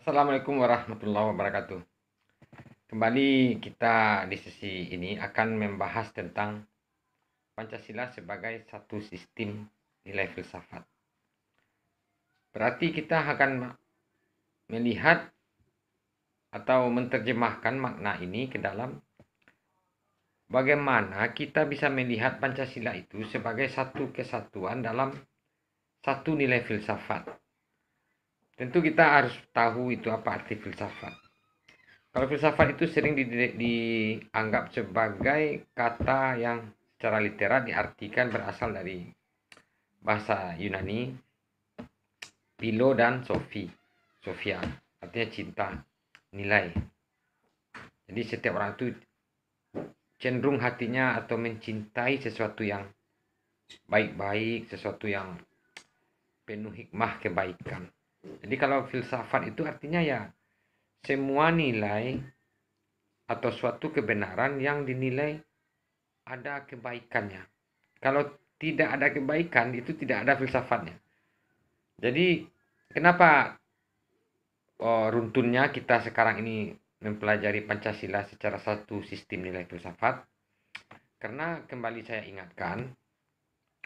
Assalamualaikum warahmatullahi wabarakatuh. Kembali kita di sesi ini akan membahas tentang Pancasila sebagai satu sistem nilai filsafat. Berarti kita akan melihat atau menerjemahkan makna ini ke dalam bagaimana kita bisa melihat Pancasila itu sebagai satu kesatuan dalam satu nilai filsafat. Tentu kita harus tahu itu apa arti filsafat. Kalau filsafat itu sering dianggap sebagai kata yang secara literal diartikan berasal dari bahasa Yunani, philo dan Sophia, artinya cinta, nilai. Jadi setiap orang itu cenderung hatinya atau mencintai sesuatu yang baik-baik, sesuatu yang penuh hikmah kebaikan. Jadi kalau filsafat itu artinya ya semua nilai atau suatu kebenaran yang dinilai ada kebaikannya. Kalau tidak ada kebaikan, itu tidak ada filsafatnya. Jadi, kenapa runtunnya kita sekarang ini mempelajari Pancasila secara satu sistem nilai filsafat? Karena kembali saya ingatkan,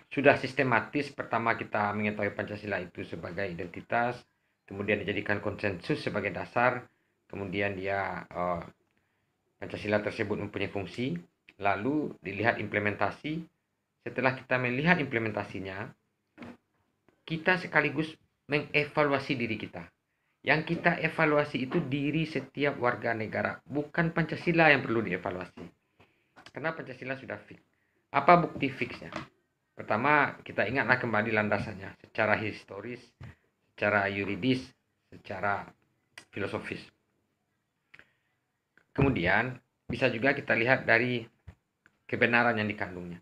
sudah sistematis pertama kita mengetahui Pancasila itu sebagai identitas, kemudian dijadikan konsensus sebagai dasar, kemudian Pancasila tersebut mempunyai fungsi, lalu dilihat implementasi. Setelah kita melihat implementasinya, kita sekaligus mengevaluasi diri kita. Yang kita evaluasi itu diri setiap warga negara, bukan Pancasila yang perlu dievaluasi. Karena Pancasila sudah fix. Apa bukti fixnya? Pertama, kita ingatlah kembali landasannya secara historis, secara yuridis, secara filosofis. Kemudian, bisa juga kita lihat dari kebenaran yang dikandungnya.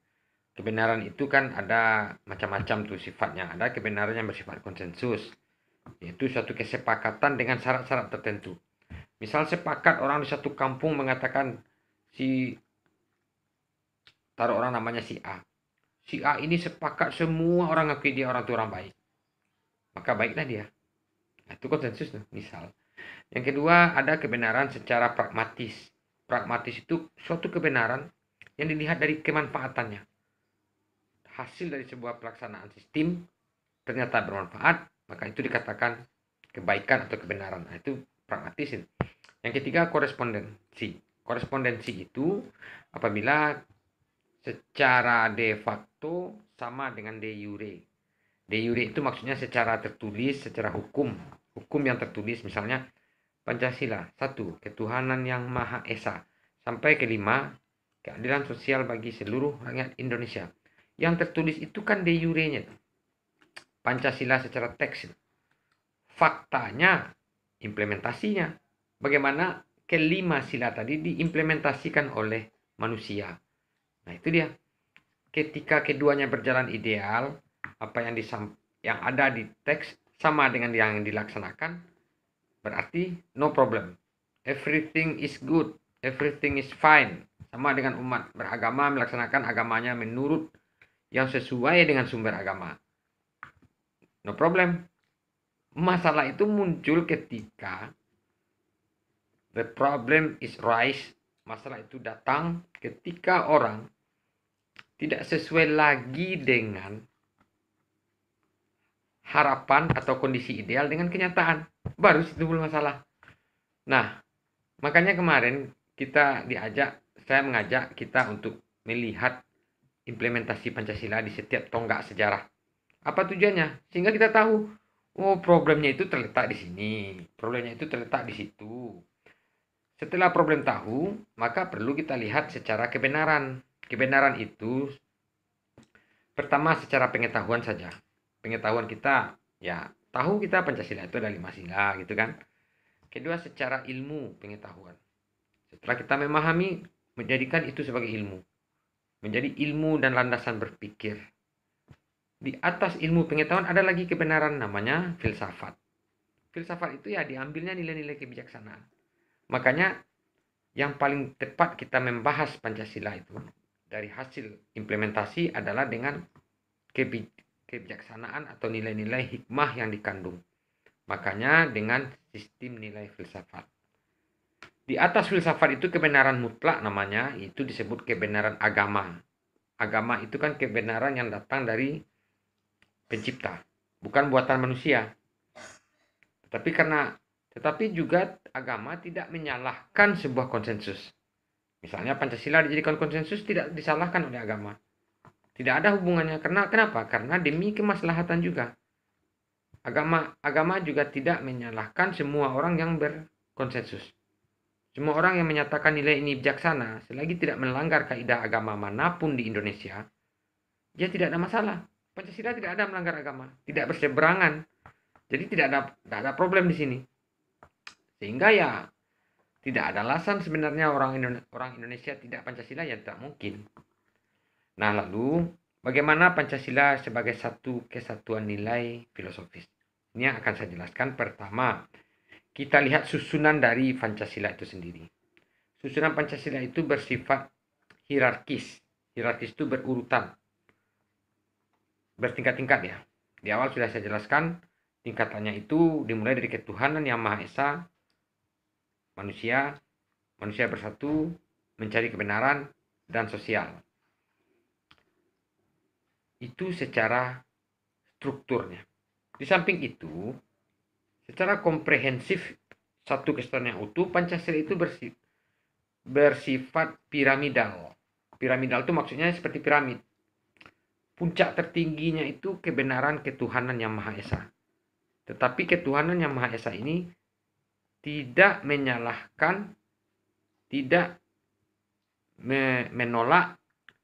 Kebenaran itu kan ada macam-macam tuh sifatnya. Ada kebenaran yang bersifat konsensus, yaitu suatu kesepakatan dengan syarat-syarat tertentu. Misal sepakat orang di satu kampung mengatakan taruh orang namanya si A. Si A ini sepakat semua orang ngakui dia orang baik. Maka baiklah dia. Nah, itu konsensus misal. Yang kedua, ada kebenaran secara pragmatis. Pragmatis itu suatu kebenaran yang dilihat dari kemanfaatannya. Hasil dari sebuah pelaksanaan sistem ternyata bermanfaat, maka itu dikatakan kebaikan atau kebenaran. Nah, itu pragmatis. Yang ketiga, korespondensi. Korespondensi itu apabila secara de facto sama dengan de jure. De jure itu maksudnya secara tertulis, secara hukum. Hukum yang tertulis, misalnya Pancasila, satu, ketuhanan yang Maha Esa. Sampai kelima, keadilan sosial bagi seluruh rakyat Indonesia. Yang tertulis itu kan de jure-nya. Pancasila secara teks. Faktanya, implementasinya. Bagaimana kelima sila tadi diimplementasikan oleh manusia. Nah, itu dia. Ketika keduanya berjalan ideal, apa yang ada di teks sama dengan yang dilaksanakan, berarti no problem. Everything is good. Everything is fine. Sama dengan umat beragama melaksanakan agamanya menurut yang sesuai dengan sumber agama. No problem. Masalah itu muncul ketika the problem is rise. Masalah itu datang ketika orang tidak sesuai lagi dengan harapan atau kondisi ideal dengan kenyataan. Baru timbul masalah. Nah, makanya kemarin saya mengajak kita untuk melihat implementasi Pancasila di setiap tonggak sejarah. Apa tujuannya? Sehingga kita tahu, oh problemnya itu terletak di sini, problemnya itu terletak di situ. Setelah problem tahu, maka perlu kita lihat secara kebenaran. Kebenaran itu pertama secara pengetahuan saja. Pengetahuan kita, ya tahu kita Pancasila itu ada 5 sila gitu kan. Kedua secara ilmu pengetahuan. Setelah kita memahami, menjadikan itu sebagai ilmu. Menjadi ilmu dan landasan berpikir. Di atas ilmu pengetahuan ada lagi kebenaran namanya filsafat. Filsafat itu ya diambilnya nilai-nilai kebijaksanaan. Makanya yang paling tepat kita membahas Pancasila itu dari hasil implementasi adalah dengan kebijaksanaan atau nilai-nilai hikmah yang dikandung. Makanya dengan sistem nilai filsafat. Di atas filsafat itu kebenaran mutlak namanya, itu disebut kebenaran agama. Agama itu kan kebenaran yang datang dari pencipta, bukan buatan manusia. Tetapi juga agama tidak menyalahkan sebuah konsensus. Misalnya Pancasila dijadikan konsensus tidak disalahkan oleh agama. Tidak ada hubungannya. Kenapa? Karena demi kemaslahatan juga. Agama juga tidak menyalahkan semua orang yang berkonsensus. Semua orang yang menyatakan nilai ini bijaksana, selagi tidak melanggar kaidah agama manapun di Indonesia, dia tidak ada masalah. Pancasila tidak ada melanggar agama, tidak berseberangan. Jadi tidak ada problem di sini. Sehingga ya tidak ada alasan sebenarnya orang Indonesia tidak Pancasila, ya tidak mungkin. Nah, lalu bagaimana Pancasila sebagai satu kesatuan nilai filosofis? Ini yang akan saya jelaskan. Pertama, kita lihat susunan dari Pancasila itu sendiri. Susunan Pancasila itu bersifat hierarkis. Hierarkis itu berurutan, bertingkat-tingkat ya. Di awal sudah saya jelaskan, tingkatannya itu dimulai dari ketuhanan yang Maha Esa, manusia bersatu, mencari kebenaran, dan sosial. Itu secara strukturnya. Di samping itu, secara komprehensif satu kesatuan yang utuh, Pancasila itu bersifat piramidal. Piramidal itu maksudnya seperti piramid. Puncak tertingginya itu kebenaran ketuhanan yang Maha Esa. Tetapi ketuhanan yang Maha Esa ini tidak menyalahkan, tidak menolak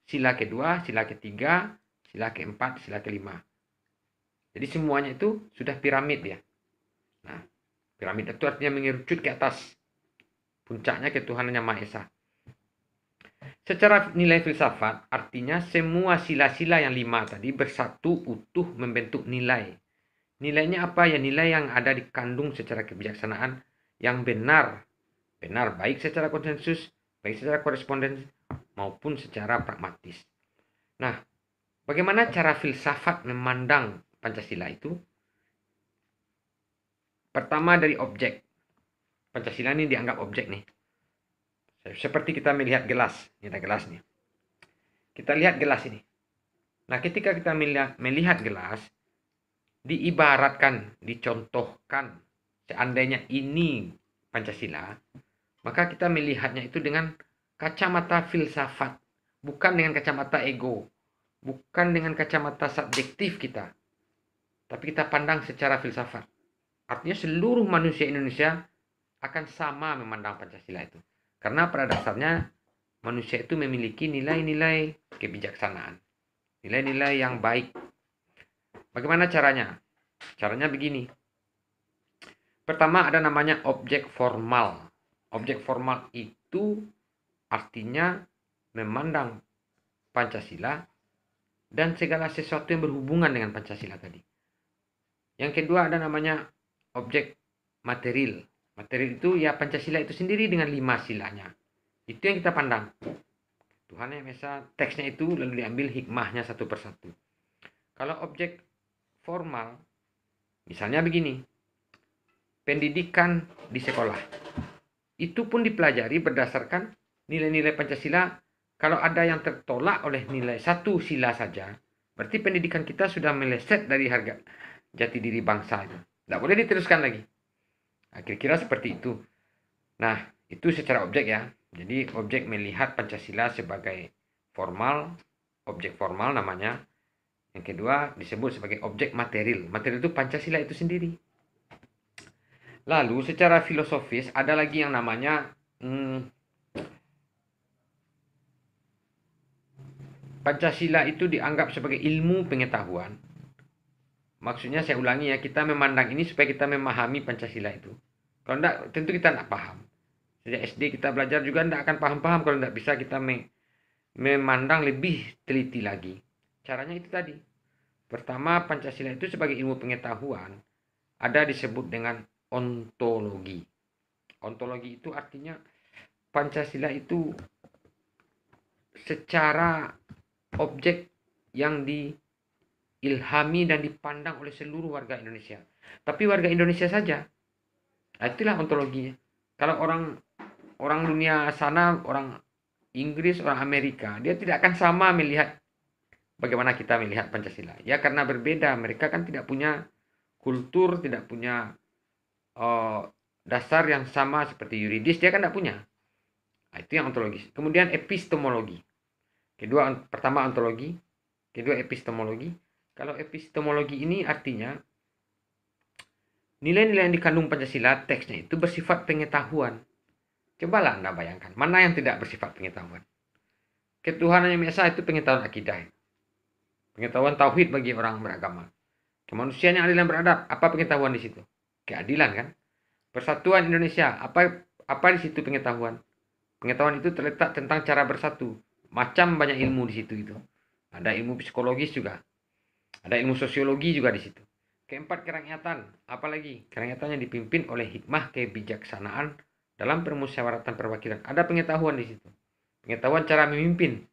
sila kedua, sila ketiga, sila keempat, sila kelima. Jadi semuanya itu sudah piramid ya. Nah, piramid itu artinya mengerucut ke atas. Puncaknya ketuhanan yang Maha Esa. Secara nilai filsafat, artinya semua sila-sila yang 5 tadi bersatu utuh membentuk nilai. Nilainya apa ya? Nilai yang ada dikandung secara kebijaksanaan yang benar. Benar baik secara konsensus, baik secara korespondensi, maupun secara pragmatis. Nah, bagaimana cara filsafat memandang Pancasila itu? Pertama dari objek. Pancasila ini dianggap objek nih. Seperti kita melihat gelas. Ini ada gelas nih. Kita lihat gelas ini. Nah, ketika kita melihat gelas, diibaratkan, dicontohkan, seandainya ini Pancasila, maka kita melihatnya itu dengan kacamata filsafat, bukan dengan kacamata ego, bukan dengan kacamata subjektif kita, tapi kita pandang secara filsafat. Artinya seluruh manusia Indonesia akan sama memandang Pancasila itu. Karena pada dasarnya manusia itu memiliki nilai-nilai kebijaksanaan, nilai-nilai yang baik. Bagaimana caranya? Caranya begini. Pertama ada namanya objek formal. Objek formal itu artinya memandang Pancasila dan segala sesuatu yang berhubungan dengan Pancasila tadi. Yang kedua ada namanya objek material. Material itu ya Pancasila itu sendiri dengan 5 silanya. Itu yang kita pandang. Tuhan yang Esa, teksnya itu lalu diambil hikmahnya satu persatu. Kalau objek formal, misalnya begini, pendidikan di sekolah. Itu pun dipelajari berdasarkan nilai-nilai Pancasila. Kalau ada yang tertolak oleh nilai satu sila saja, berarti pendidikan kita sudah meleset dari harga jati diri bangsa itu. Tidak boleh diteruskan lagi. Nah, kira-kira seperti itu. Nah, itu secara objek ya. Jadi objek melihat Pancasila sebagai formal, objek formal namanya. Yang kedua disebut sebagai objek material. Material itu Pancasila itu sendiri. Lalu secara filosofis ada lagi yang namanya Pancasila itu dianggap sebagai ilmu pengetahuan. Maksudnya saya ulangi ya, kita memandang ini supaya kita memahami Pancasila itu. Kalau tidak, tentu kita tidak paham. Sejak SD kita belajar juga tidak akan paham-paham kalau tidak bisa kita memandang lebih teliti lagi. Caranya itu tadi. Pertama, Pancasila itu sebagai ilmu pengetahuan ada disebut dengan ontologi. Ontologi itu artinya Pancasila itu secara objek yang diilhami dan dipandang oleh seluruh warga Indonesia. tapi warga Indonesia saja. Nah, itulah ontologinya. Kalau orang orang dunia sana, orang Inggris, orang Amerika, dia tidak akan sama melihat bagaimana kita melihat Pancasila. Ya karena berbeda, mereka kan tidak punya kultur, tidak punya uh, dasar yang sama seperti yuridis, dia kan tidak punya. Nah, itu yang ontologis. Kemudian epistemologi. Pertama ontologi, kedua epistemologi. Kalau epistemologi ini artinya nilai-nilai yang dikandung Pancasila teksnya itu bersifat pengetahuan. Cobalah Anda bayangkan, mana yang tidak bersifat pengetahuan? Ketuhanan yang Esa itu pengetahuan akidah. Pengetahuan tauhid bagi orang beragama. Kemanusiaan yang adil dan beradab, apa pengetahuan di situ? Keadilan kan? Persatuan Indonesia, apa di situ pengetahuan? Pengetahuan itu terletak tentang cara bersatu. Macam banyak ilmu di situ itu. Ada ilmu psikologis juga. Ada ilmu sosiologi juga di situ. Keempat, kerakyatan. Apalagi kerakyatan yang dipimpin oleh hikmah kebijaksanaan dalam permusyawaratan perwakilan. Ada pengetahuan di situ. Pengetahuan cara memimpin,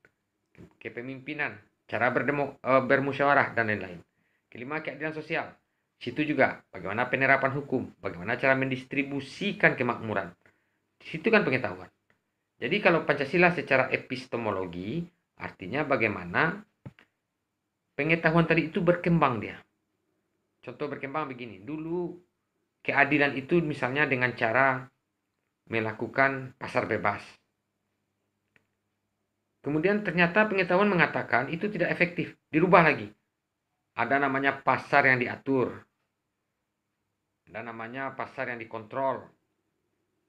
kepemimpinan, cara bermusyawarah dan lain-lain. Kelima, keadilan sosial. Situ juga bagaimana penerapan hukum, bagaimana cara mendistribusikan kemakmuran. Di situ kan pengetahuan. Jadi kalau Pancasila secara epistemologi artinya bagaimana pengetahuan tadi itu berkembang dia. Contoh berkembang begini. Dulu keadilan itu misalnya dengan cara melakukan pasar bebas. Kemudian ternyata pengetahuan mengatakan itu tidak efektif. Dirubah lagi. Ada namanya pasar yang diatur. Ada namanya pasar yang dikontrol.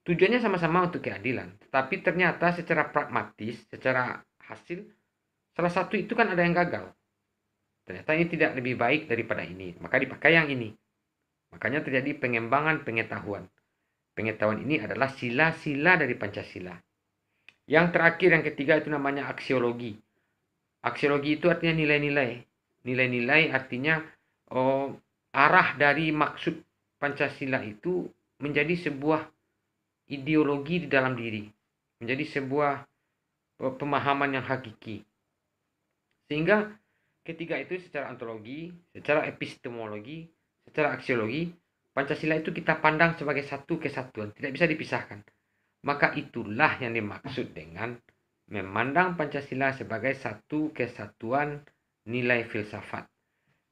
Tujuannya sama-sama untuk keadilan. Tetapi ternyata secara pragmatis, secara hasil, salah satu itu kan ada yang gagal. Ternyata ini tidak lebih baik daripada ini. Maka dipakai yang ini. Makanya terjadi pengembangan pengetahuan. Pengetahuan ini adalah sila-sila dari Pancasila. Yang terakhir, yang ketiga itu namanya aksiologi. Aksiologi itu artinya nilai-nilai. Nilai-nilai artinya arah dari maksud Pancasila itu menjadi sebuah ideologi di dalam diri. Menjadi sebuah pemahaman yang hakiki. Sehingga ketiga itu secara ontologi, secara epistemologi, secara aksiologi, Pancasila itu kita pandang sebagai satu kesatuan, tidak bisa dipisahkan. Maka itulah yang dimaksud dengan memandang Pancasila sebagai satu kesatuan nilai filsafat.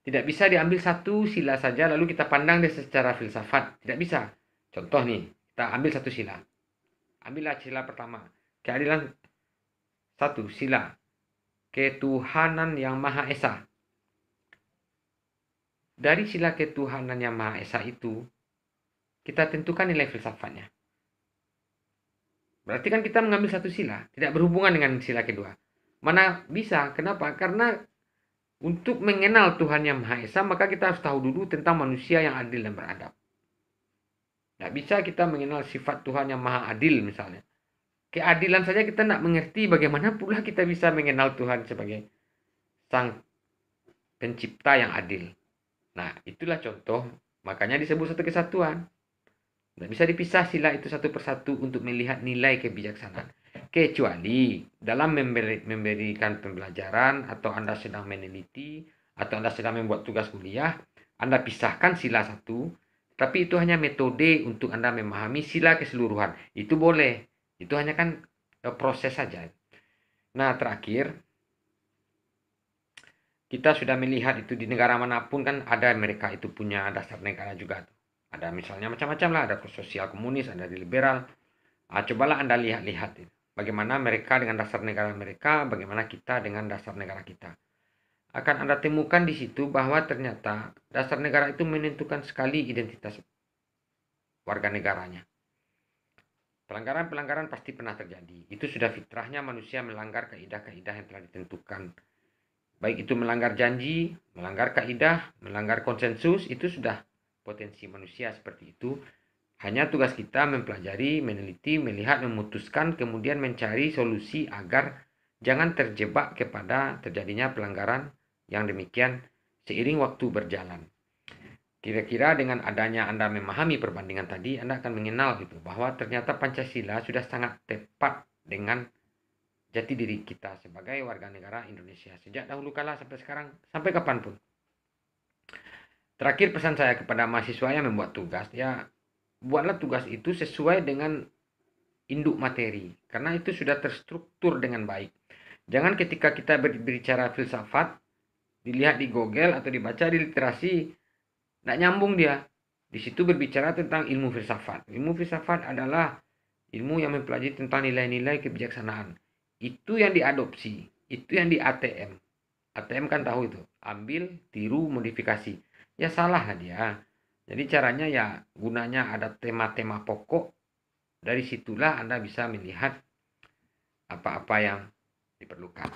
Tidak bisa diambil satu sila saja lalu kita pandang dia secara filsafat. Tidak bisa. Contoh nih, kita ambil satu sila. Ambillah sila pertama. Keadilan satu sila. Ketuhanan yang Maha Esa. Dari sila ketuhanan yang Maha Esa itu, kita tentukan nilai filsafatnya. Berarti kan kita mengambil satu sila, tidak berhubungan dengan sila kedua. Mana bisa? Kenapa? Karena untuk mengenal Tuhan yang Maha Esa, maka kita harus tahu dulu tentang manusia yang adil dan beradab. Tidak bisa kita mengenal sifat Tuhan yang Maha Adil misalnya. Keadilan saja kita tidak mengerti, bagaimana pula kita bisa mengenal Tuhan sebagai Sang Pencipta yang adil. Nah, itulah contoh, makanya disebut satu kesatuan. Tidak bisa dipisah sila itu satu persatu untuk melihat nilai kebijaksanaan. Kecuali dalam memberikan pembelajaran atau Anda sedang meneliti atau Anda sedang membuat tugas kuliah, Anda pisahkan sila satu, tapi itu hanya metode untuk Anda memahami sila keseluruhan. Itu boleh. Itu hanya kan proses saja. Nah, terakhir, kita sudah melihat itu di negara manapun kan ada mereka itu punya dasar negara juga. Ada misalnya macam-macam lah, ada sosial komunis, ada liberal. Cobalah Anda lihat-lihat bagaimana mereka dengan dasar negara mereka, bagaimana kita dengan dasar negara kita. Akan Anda temukan di situ bahwa ternyata dasar negara itu menentukan sekali identitas warga negaranya. Pelanggaran-pelanggaran pasti pernah terjadi. Itu sudah fitrahnya manusia melanggar kaidah-kaidah yang telah ditentukan. Baik itu melanggar janji, melanggar kaidah, melanggar konsensus, itu sudah potensi manusia seperti itu. Hanya tugas kita mempelajari, meneliti, melihat, memutuskan, kemudian mencari solusi agar jangan terjebak kepada terjadinya pelanggaran yang demikian seiring waktu berjalan. Kira-kira dengan adanya Anda memahami perbandingan tadi, Anda akan mengenal gitu bahwa ternyata Pancasila sudah sangat tepat dengan jati diri kita sebagai warga negara Indonesia. Sejak dahulu kala sampai sekarang, sampai kapanpun. Terakhir pesan saya kepada mahasiswa yang membuat tugas, ya buatlah tugas itu sesuai dengan induk materi, karena itu sudah terstruktur dengan baik. Jangan ketika kita berbicara filsafat, dilihat di Google atau dibaca di literasi, tidak nyambung dia. Di situ berbicara tentang ilmu filsafat. Ilmu filsafat adalah ilmu yang mempelajari tentang nilai-nilai kebijaksanaan. Itu yang diadopsi, itu yang di ATM. ATM kan tahu itu, ambil, tiru, modifikasi. Ya salah dia. Jadi caranya ya gunanya ada tema-tema pokok. Dari situlah Anda bisa melihat apa-apa yang diperlukan.